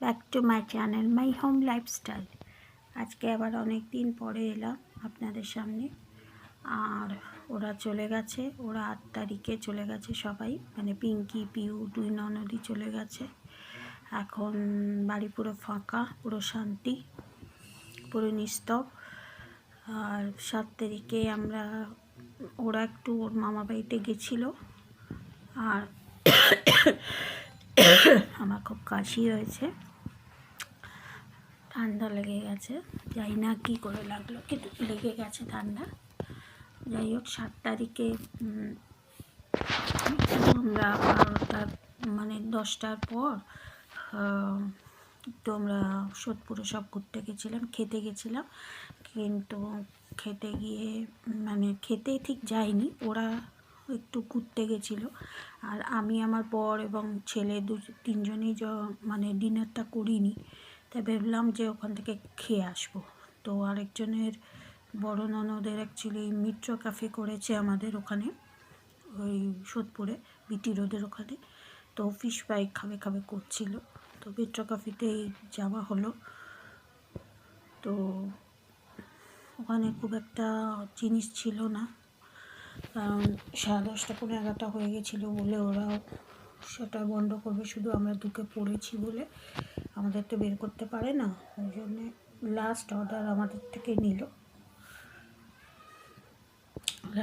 Back to my channel my home lifestyle. আজকে আবার অনেক দিন পরে এলাম আপনাদের সামনে। আর ওরা চলে গেছে, ওরা 8 তারিখে চলে গেছে সবাই, মানে পিঙ্কি, পিউ, দুই ননদই চলে গেছে। এখন বাড়ি পুরো ফাঁকা, পুরো শান্তি, পুরো নিস্তব। আর 7 তারিখে ওরা একটু ওর মামা বাড়িতে গেছিলো। আর আমার খুব কাশি হয়েছে, ঠান্ডা লেগে গেছে, জানি না কী করে লাগলো, কিন্তু লেগে গেছে ঠান্ডা। যাই হোক 7 তারিখে আমরা 12টার মানে 10টার পর তো আমরা সোদপুরে সব ঘুরতে গেছিলাম, খেতে গেছিলাম। কিন্তু খেতে গিয়ে মানে খেতে ঠিক যায়নি, ওরা একটু ঘুরতে গেছিলো। আর আমি, আমার বর এবং ছেলে তিনজনেই মানে ডিনারটা করিনি, তাই ভাবলাম যে ওখান থেকে খেয়ে আসবো। তো আরেকজনের বড় ননদের অ্যাকচুয়ালি মিত্র ক্যাফে করেছে আমাদের ওখানে, ওই সোদপুরে বিটি রোডের ওখানে। তো ফিশ ফ্রাই খাবে করছিল, তো মিত্র ক্যাফেতেই যাওয়া হলো। তো ওখানে খুব একটা জিনিস ছিল না, কারণ 10:30 পৌনে 11টা হয়ে গেছিলো বলে ওরাও সেটা বন্ধ করবে, শুধু আমরা ঢুকে পড়েছি বলে আমাদের তো বের করতে পারে না, ওই জন্যে লাস্ট অর্ডার আমাদের থেকে নিল।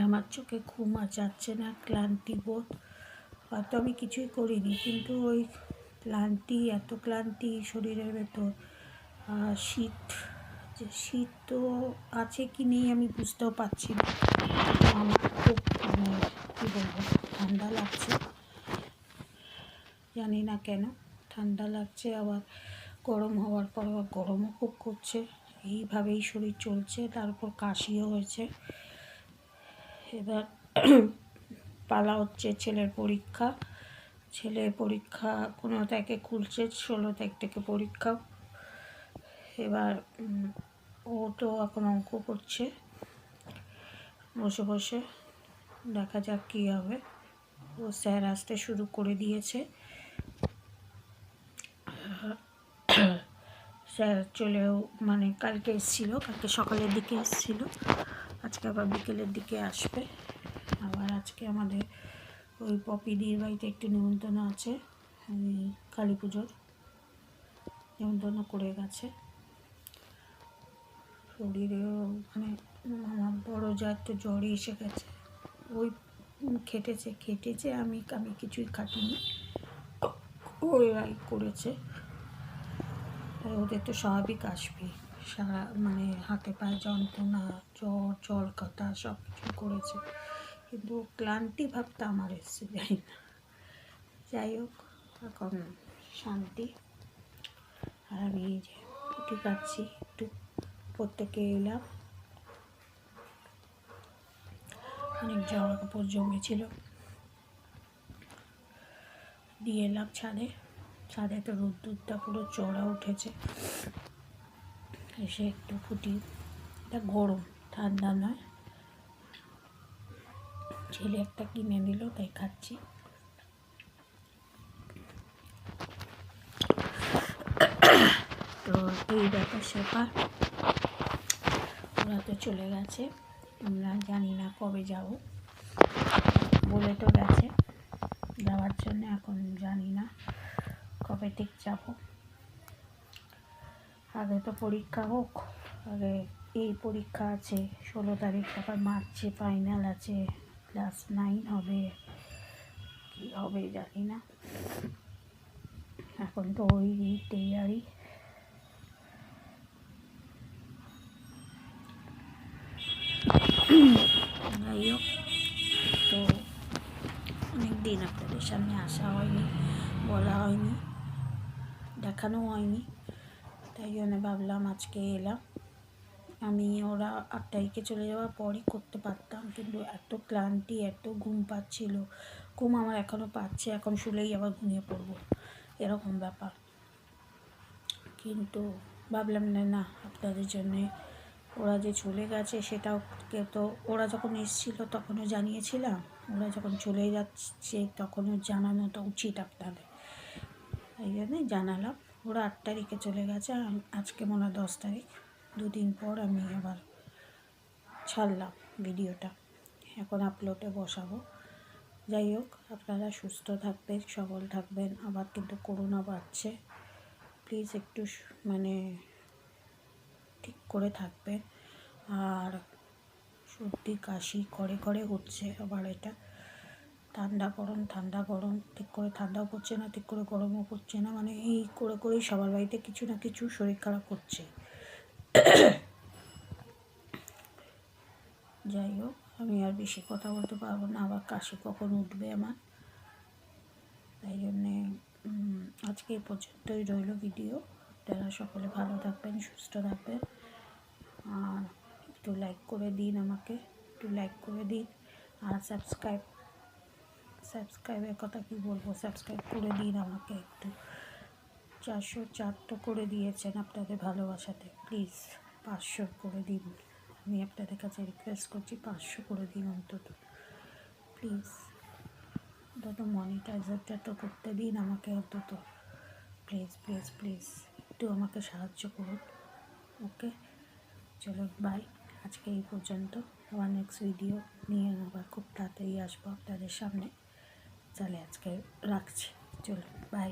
আমার চোখে ঘুম আর যাচ্ছে না, ক্লান্তি বোধ। হয়তো আমি কিছুই করিনি, কিন্তু ওই ক্লান্তি, এত ক্লান্তি শরীরের ভেতর। শীত তো আছে কি নেই আমি বুঝতেও পারছি না। আমার খুব কী বলবো, ঠান্ডা লাগছে, জানি না কেন ঠান্ডা লাগছে, আবার গরম হওয়ার পর আবার গরমও খুব করছে। এইভাবেই শরীর চলছে, তারপর কাশিও হয়েছে। এবার পালা হচ্ছে ছেলের পরীক্ষা। ছেলের পরীক্ষা 15 তারিখে খুলছে, 16 তারিখ থেকে পরীক্ষা। এবার ও তো এখন অঙ্ক করছে বসে বসে, দেখা যাক কী হবে। ও স্যার আসতে শুরু করে দিয়েছে, স্যার চলেও মানে কালকে এসেছিলো, কালকে সকালের দিকে এসেছিলো, আজকে আবার বিকেলের দিকে আসবে। আবার আজকে আমাদের ওই পপিদির বাড়িতে একটু নিমন্ত্রণ আছে, কালী পুজোর নিমন্ত্রণ করে গেছে। শরীরেও মানে আমার বড়ো যার তো জ্বরই এসে গেছে, ওই খেটেছে, আমি কিছুই খাটিনি, ওরাই করেছে। ওদের তো স্বাভাবিক আসবে, সারা মানে হাতে পায়ে যন্ত্রণা, জ্বর, জল কাটা সব কিছু করেছে, কিন্তু ক্লান্তি ভাবটা আমার এসছে, যাই না। যাই হোক, এখন শান্তি। আর আমি এই যে পুঁটি কাটছি, একটু প্রত্যেকে এলাম, অনেক জামা কাপড় জমেছিল, দিয়ে এলাম ছাদে তো রোদ্দুরটা পুরো চড়া উঠেছে। এসে একটু ফুটি, এটা গরম, ঠান্ডা নয়, ছেলে একটা কিনে দিল তাই খাচ্ছি। তো এই ব্যাপার স্যাপার, ওরা তো চলে গেছে, আমরা জানি না কবে যাব, বলে তো গেছে যাওয়ার জন্য, এখন জানি না কবে ঠিক যাব। আগে তো পরীক্ষা হোক, আগে এই পরীক্ষা আছে 16 তারিখ, আবার মার্চে ফাইনাল আছে, ক্লাস 9 হবে, কী হবে জানি না। এখন তো ওই তৈরি। যাই হোক, তো অনেক দিন আপনাদের সামনে আসা হয়নি, বলা হয়নি, দেখানো হয়নি, তাই জন্য ভাবলাম আজকে এলাম। আমি ওরা 8 তারিখে চলে যাওয়ার পরই করতে পারতাম, কিন্তু এত ক্লান্তি, এত ঘুম পাচ্ছিল, ঘুম আমার এখনও পাচ্ছে, এখন শুলেই আবার ঘুমিয়ে পড়বো, এরকম ব্যাপার। কিন্তু ভাবলাম না, আপনাদের জন্যে ওরা যে চলে গেছে সেটাও তো, ওরা যখন এসেছিলো তখনও জানিয়েছিলাম, ওরা যখন চলে যাচ্ছে তখনও জানানো তো উচিত আপনাদের, এই জন্যই জানালাম। ওরা 8 তারিখে চলে গেছে, আজকে মনে হয় 10 তারিখ, 2 দিন পর আমি আবার ছাড়লাম ভিডিওটা, এখন আপলোডে বসাবো। যাই হোক, আপনারা সুস্থ থাকবেন, সবল থাকবেন। আবার কিন্তু করোনা বাড়ছে, প্লিজ একটু মানে ঠিক করে থাকবেন। আর সর্দি কাশি করে করে হচ্ছে, আবার এটা ঠান্ডা গরম, ঠিক করে ঠান্ডাও পড়ছে না, ঠিক করে গরমও পড়ছে না, মানে এই করে করেই সবার বাড়িতে কিছু না কিছু শরীর খারাপ হচ্ছে। যাই হোক, আমি আর বেশি কথা বলতে পারবো না, আবার কাশি কখন উঠবে আমার, তাই জন্যে আজকে এই পর্যন্তই রইল ভিডিও। আপনারা সকলে ভালো থাকবেন, সুস্থ থাকবেন, আর একটু লাইক করে দিন, আমাকে একটু লাইক করে দিন। আর সাবস্ক্রাইবের কথা কি বলবো, সাবস্ক্রাইব করে দিন আমাকে একটু। 404 তো করে দিয়েছেন আপনাদের ভালোবাসাতে, প্লিজ 500 করে দিন। আমি আপনাদের কাছে রিকোয়েস্ট করছি, 500 করে দিন অন্তত, প্লিজ। অন্তত মনিটাইজারটা তো করতে দিন আমাকে অন্তত, প্লিজ প্লিজ প্লিজ একটু আমাকে সাহায্য করুন। ওকে, চলো বাই, আজকে এই পর্যন্ত। আবার নেক্সট ভিডিও নিয়ে আবার খুব তাড়াতাড়ি আসবো আপনাদের সামনে। তাহলে আজকে রাখছি, চলো বাই।